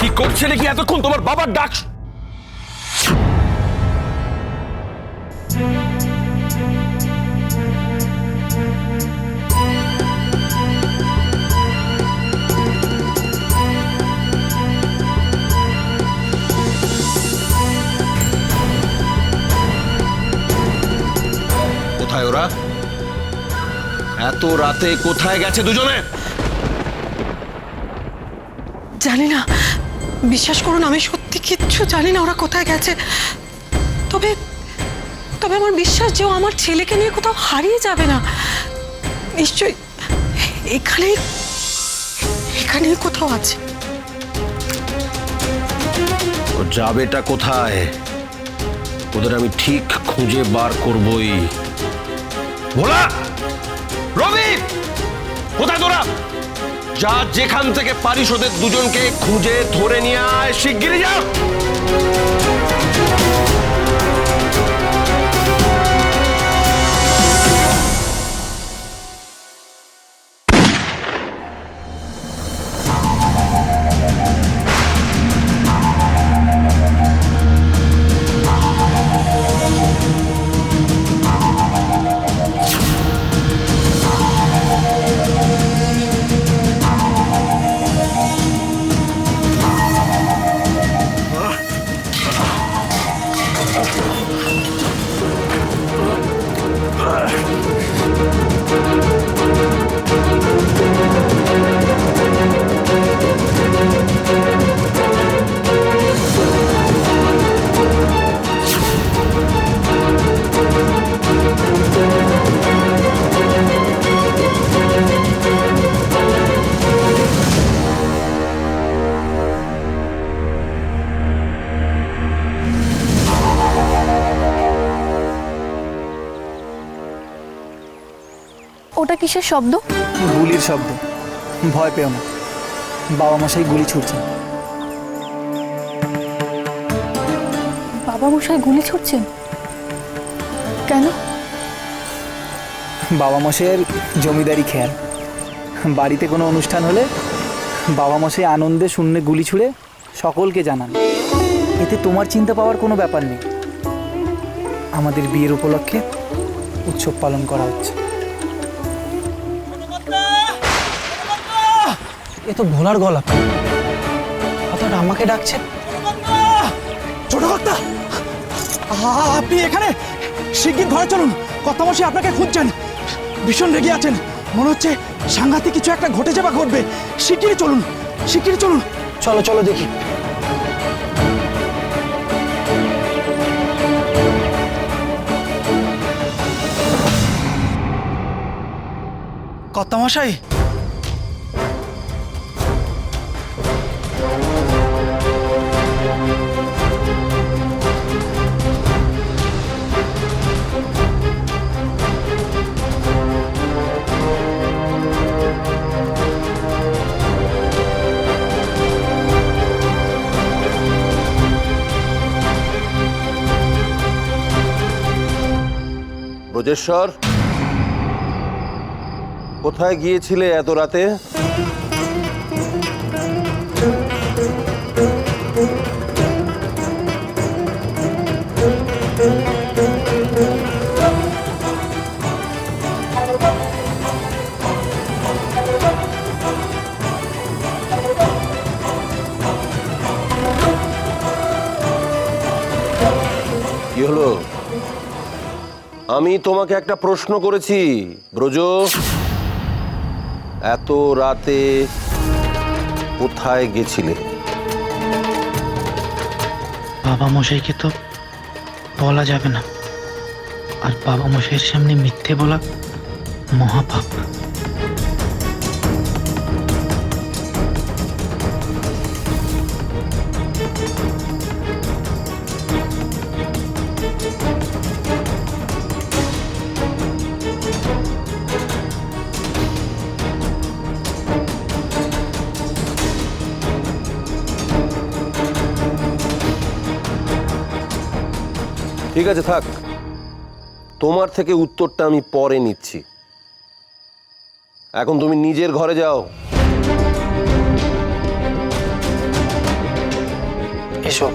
কি করছে নাকি এতক্ষণ তোমার বাবার ডাক? কোথায় ওরা? এত রাতে কোথায় গেছে দুজনে? জানি না, বিশ্বাস করুন আমি সত্যি কিচ্ছু জানি না ওরা কোথায় গেছে। তবে তবে আমার বিশ্বাস যে ও আমার ছেলেকে নিয়ে কোথাও হারিয়ে যাবে না। নিশ্চয়ই এখানে এখানে কোথাও আছে। ও যাবেটা কোথায়? ওদের আমি ঠিক খুঁজে বার করবই। ভোলা, রবি, কোথায় তোরা? যা, যেখান থেকে পারিস ওদের দুজনকে খুঁজে ধরে নিয়ে আয়, শিগগিরই যা। ওটা কিসের শব্দ? গুলির শব্দ। ভয় পেও না, বাবা মশাই গুলি ছুটছেন। বাবা মশাই গুলি ছুটছেন কেন? বাবা মশাইয়ের জমিদারি খেয়াল। বাড়িতে কোনো অনুষ্ঠান হলে বাবা মশাই আনন্দে শূন্যে গুলি ছুড়ে সকলকে জানান। এতে তোমার চিন্তা পাওয়ার কোনো ব্যাপার নেই। আমাদের বিয়ের উপলক্ষে উৎসব পালন করা হচ্ছে। এ তো ভোলার গলা, কথাটা আমাকে ডাকছে। ছোট কর্তা, আপনি এখানে? শিগগির ঘরে চলুন, কর্তামশাই আপনাকে খুঁজছেন। ভীষণ রেগে আছেন, মনে হচ্ছে সাংঘাতিক কিছু একটা ঘটেছে বা ঘটবে। শিগগিরই চলুন, শিগগিরই চলুন। চলো চলো দেখি। কর্তামশাই, ব্রজেশ্বর, কোথায় গিয়েছিলে এত রাতে? কি হলো? আমি তোমাকে একটা প্রশ্ন করেছি ব্রজ, এত রাতে কোথায় গেছিলে? বাবা মশাইকে তো বলা যাবে না, আর বাবা মশাইয়ের সামনে মিথ্যে বলা মহাপাপ। ঠিক আছে, থাক, তোমার থেকে উত্তরটা আমি পরে নিচ্ছি। এখন তুমি নিজের ঘরে যাও। এসো।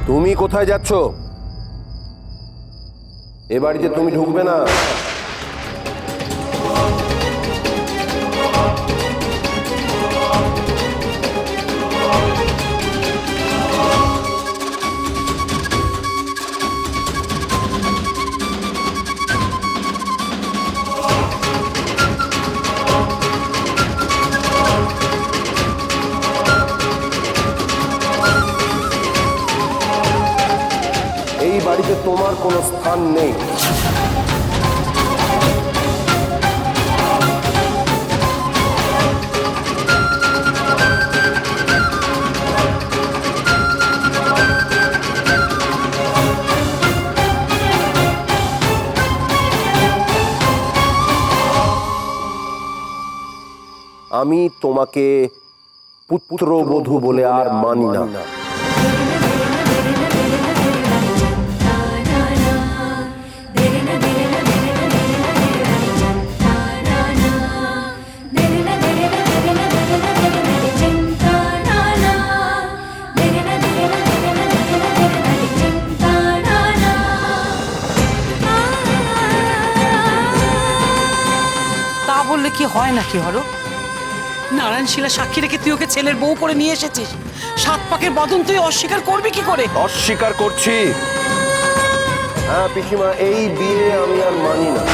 তুমি কোথায় যাচ্ছ? এ বাড়িতে তুমি ঢুকবে না। এই বাড়িতে তোমার কোনো স্থান নেই। আমি তোমাকে পুত্রবধূ বলে আর মানি না। তা বললে কি হয় নাকি হরো? নারায়ণ শিলা সাক্ষী রেখে তুই ওকে ছেলের বউ করে নিয়ে এসেছিস। সাত পাকের বদন তুই অস্বীকার করবি কি করে? অস্বীকার করছি। হ্যাঁ পিসিমা, এই বিয়ে আমি আর মানি না।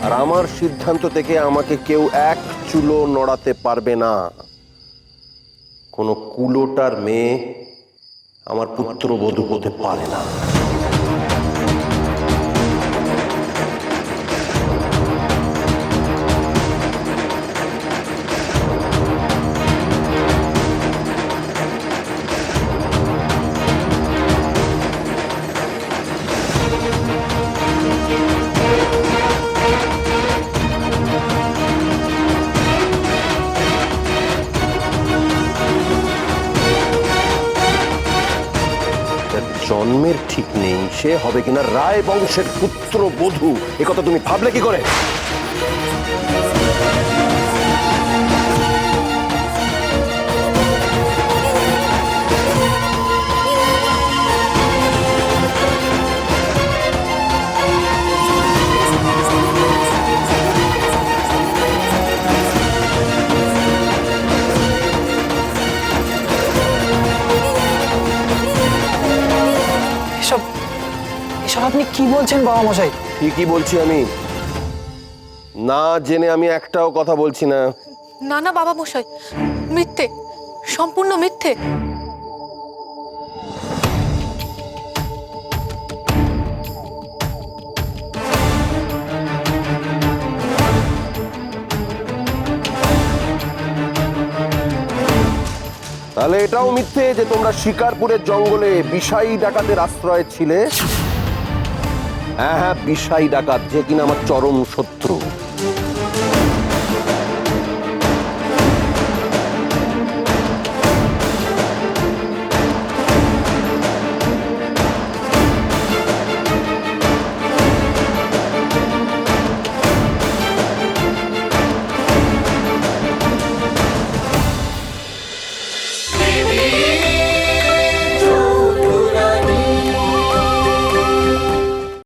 আর আমার সিদ্ধান্ত থেকে আমাকে কেউ এক চুলো নড়াতে পারবে না। কোনো কুলোটার মেয়ে আমার পুত্রবধূ হতে পারে না। জন্মের ঠিক নেই, সে হবে কিনা রায় বংশের পুত্রবধূ, একথা তুমি ভাবলে কি করে? এসব আপনি কি বলছেন বাবা মশাই? ঠিকই বলছি আমি। না জেনে আমি একটাও কথা বলছি না। না না বাবা মশাই, মিথ্যে, সম্পূর্ণ মিথ্যে। তাহলে এটাও মিথ্যে যে তোমরা শিকারপুরের জঙ্গলে বিষাই ডাকাতের আশ্রয় ছিলে? হ্যাঁ হ্যাঁ, বিষাই ডাকাত, যে কিনা আমার চরম শত্রু।